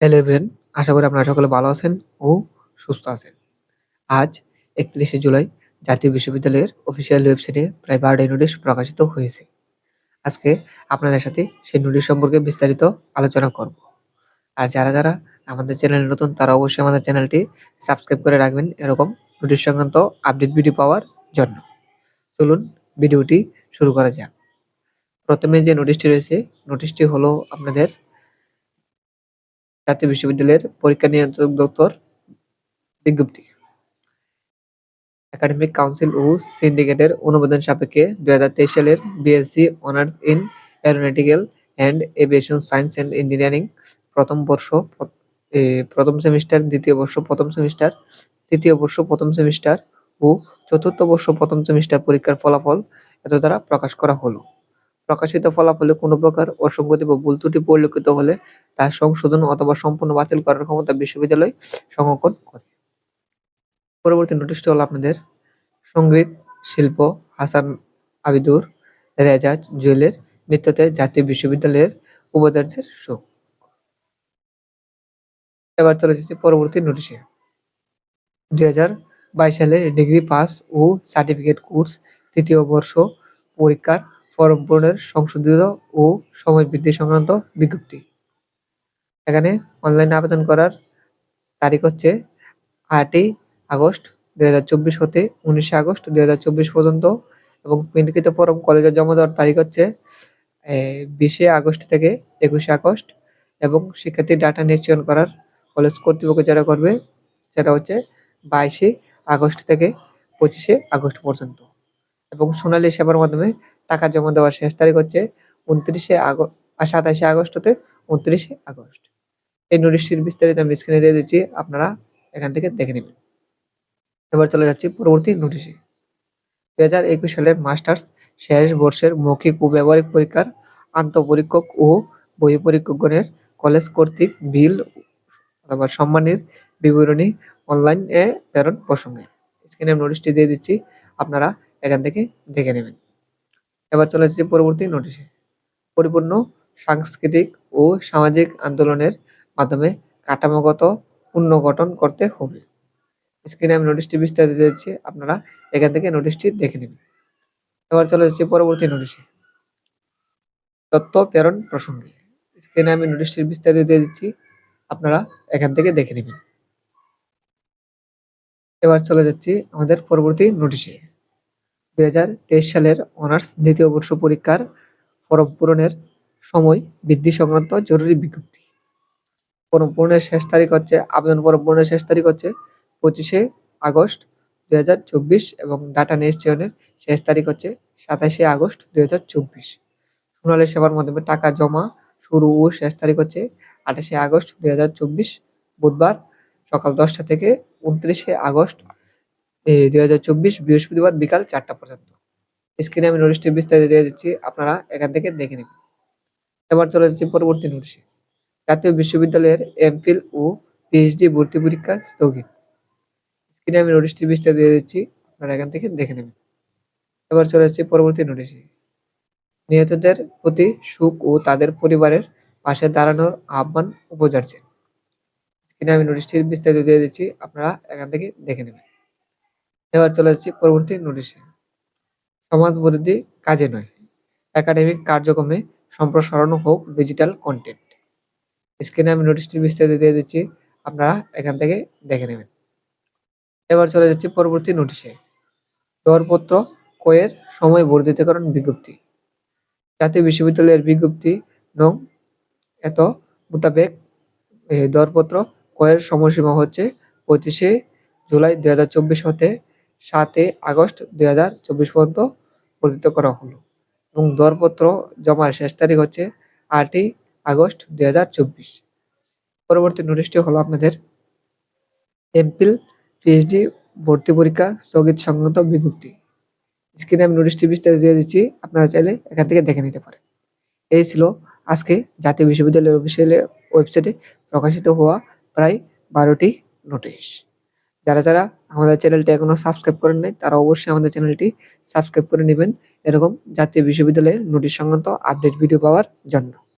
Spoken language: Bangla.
হ্যালো এভরিওয়ান, আশা করি আপনারা সকলে ভালো আছেন ও সুস্থ আছেন। আজ ৩১শে জুলাই জাতীয় বিশ্ববিদ্যালয়ের অফিসিয়াল ওয়েবসাইটে প্রায় ১২টি নোটিশ প্রকাশিত হয়েছে। আজকে আপনাদের সাথে সেই নোটিশ সম্পর্কে বিস্তারিত আলোচনা করব। আর যারা আমাদের চ্যানেলে নতুন তারা অবশ্যই আমাদের চ্যানেলটি সাবস্ক্রাইব করে রাখবেন এরকম নোটিশ সংক্রান্ত আপডেট ভিডিও পাওয়ার জন্য। চলুন ভিডিওটি শুরু করা যাক। প্রথমে যে নোটিশটি রয়েছে, নোটিশটি হলো আপনাদের জাতীয় বিশ্ববিদ্যালয়ের পরীক্ষা নিয়ন্ত্রক দপ্তর বিজ্ঞপ্তি। একাডেমিক কাউন্সিল ও সিন্ডিকেটের অনুমোদন সাপেক্ষে ২০২৩ সালের BSc honours in aeronautical and aviation science and engineering প্রথম সেমিস্টার, দ্বিতীয় বর্ষ প্রথম সেমিস্টার, তৃতীয় বর্ষ প্রথম সেমিস্টার ও চতুর্থ বর্ষ প্রথম সেমিস্টার পরীক্ষার ফলাফল এতদ্বারা প্রকাশ করা হলো। প্রকাশিত ফলাফলে কোনো প্রকার অসঙ্গতি বা ভুল ত্রুটি পরিলক্ষিত হলে তা সংশোধন অথবা সম্পূর্ণ বাতিল করার ক্ষমতা বিশ্ববিদ্যালয় সংরক্ষণ করে। পরবর্তী নোটিশটি হলো আপনাদের সংগীত শিল্প হাসান আবিদুর রেজা জুয়েলের মৃত্যুতে জাতীয় বিশ্ববিদ্যালয়ের উপাচার্যের শোক। এবার চলে এসেছে পরবর্তী নোটিশে। ২০২২ সালের ডিগ্রি পাস ও সার্টিফিকেট কোর্স তৃতীয় বর্ষ পরীক্ষার ফরম পূরণের সংশোধিত ও সময় বৃদ্ধি সংক্রান্ত বিজ্ঞপ্তি। এখানে অনলাইনে আবেদন করার তারিখ হচ্ছে ৮ই আগস্ট ২০২৪ হতে ১৯শে আগস্ট ২০২৪ পর্যন্ত এবং প্রিন্টকৃত ফরম কলেজে জমা দেওয়ার তারিখ হচ্ছে ২০শে আগস্ট থেকে ২১শে আগস্ট এবং শিক্ষার্থীর ডাটা নিশ্চয়ন করার কলেজ কর্তৃপক্ষ যেটা করবে সেটা হচ্ছে ২২শে আগস্ট থেকে ২৫শে আগস্ট পর্যন্ত এবং সোনালী সেবার মাধ্যমে টাকা জমা দেওয়ার শেষ তারিখ হচ্ছে ২৭শে আগস্ট হতে ২৯শে আগস্ট। এই নোটিশটির বিস্তারিত আমি স্ক্রিনে দিয়ে দিচ্ছি, আপনারা এখান থেকে দেখে নেবেন। এবার চলে যাচ্ছি পরবর্তী নোটিশে। ২০২১ সালের মাস্টার্স শেষ বর্ষের মৌখিক ও ব্যবহারিক পরীক্ষার আন্তঃপরীক্ষক ও বহিঃপরীক্ষকগণের কলেজ কর্তৃক বিল অথবা সম্মানীর বিবরণী অনলাইনে প্রেরণ প্রসঙ্গে স্ক্রিনে নোটিশটি দিয়ে দিচ্ছি, আপনারা এখান থেকে দেখে নেবেন। এবার চলে যাচ্ছি পরবর্তী নোটিশে। পরিপূর্ণ সাংস্কৃতিক ও সামাজিক আন্দোলনের মাধ্যমে কাঠামোগত পুনর্গঠন করতে হবে। স্ক্রিনে আমি নোটিশটি বিস্তারিত দিচ্ছি, আপনারা এখান থেকে নোটিশটি দেখে নেবেন। এবার চলে যাচ্ছি পরবর্তী নোটিশে। তথ্য প্রেরণ প্রসঙ্গে স্ক্রিনে আমি নোটিশটির বিস্তারিত দিয়ে দিচ্ছি, আপনারা এখান থেকে দেখে নেবেন। এবার চলে যাচ্ছি আমাদের পরবর্তী নোটিশে। ২০২৩ সালের অনার্স দ্বিতীয় বর্ষ পরীক্ষার ফরম পূরণের সময় বৃদ্ধি সংক্রান্ত জরুরি বিজ্ঞপ্তি। ফরম পূরণের শেষ তারিখ হচ্ছে আবেদন ফরম পূরণের শেষ তারিখ হচ্ছে ২৫শে আগস্ট ২০২৪ এবং ডাটা নিশ্চয়নের শেষ তারিখ হচ্ছে ২৭শে আগস্ট ২০২৪। সোনালী সেবার মাধ্যমে টাকা জমা শুরু ও শেষ তারিখ হচ্ছে ২৮শে আগস্ট ২০২৪ বুধবার সকাল ১০টা থেকে ২৯শে আগস্ট ২০২৪ বৃহস্পতিবার বিকাল ৪টা পর্যন্ত। স্ক্রিনে আমি নোটিশটি বিস্তারিত দিয়ে দিচ্ছি, আপনারা এখান থেকে দেখে নেবেন। এবার চলে যাচ্ছি পরবর্তী নোটিশে। জাতীয় বিশ্ববিদ্যালয়ের এমফিল ও পিএইচডি ভর্তি পরীক্ষা স্থগিত। স্ক্রিনে আমি নোটিশটি বিস্তারিত দিয়ে দিচ্ছি, আপনারা এখান থেকে দেখে নেবেন। এবার চলে যাচ্ছি পরবর্তী নোটিশে। নিহতদের প্রতি সুখ ও তাদের পরিবারের পাশে দাঁড়ানোর আহ্বান উপাচার্যের। স্ক্রিনে আমি নোটিশটির বিস্তারিত দিয়ে দিচ্ছি, আপনারা এখান থেকে দেখে নেবেন। এবার চলে যাচ্ছি পরবর্তী নোটিশে। সমাজবিরোধী কাজে নয়, একাডেমিক কার্যক্রমে সম্প্রসারণ হোক ডিজিটাল কন্টেন্ট। স্ক্রিনে আমি নোটিশটি বিস্তারিত দিয়ে দিচ্ছি, আপনারা এখান থেকে দেখে নেবেন। এবার চলে যাচ্ছি পরবর্তী নোটিশে। দরপত্র ক্রয়ের সময় বর্ধিতকরণ বিজ্ঞপ্তি। জাতীয় বিশ্ববিদ্যালয়ের বিজ্ঞপ্তি নং এত মোতাবেক দরপত্র ক্রয়ের সময়সীমা হচ্ছে ২৫শে জুলাই ২০২৪ হতে ৭ই আগস্ট ২০২৪ পর্যন্ত বর্ধিত করা হলো এবং দরপত্র জমার শেষ তারিখ হচ্ছে ৮ই আগস্ট ২০২৪। পরবর্তী নোটিশটি হলো আপনাদের এমফিল পিএইচডি ভর্তি পরীক্ষা স্থগিত সংক্রান্ত বিজ্ঞপ্তি। স্ক্রিনে আমি নোটিশটি বিস্তারিত দিয়ে দিচ্ছি, আপনারা চাইলে এখান থেকে দেখে নিতে পারেন। এই ছিল আজকে জাতীয় বিশ্ববিদ্যালয়ের অফিসিয়াল ওয়েবসাইটে প্রকাশিত হওয়া প্রায় ১২টি নোটিশ। যারা আমাদের চ্যানেলটি এখনো সাবস্ক্রাইব করেন নাই তারা অবশ্যই আমাদের চ্যানেলটি সাবস্ক্রাইব করে নেবেন এরকম জাতীয় বিশ্ববিদ্যালয়ের নোটিশ সংক্রান্ত আপডেট ভিডিও পাওয়ার জন্য।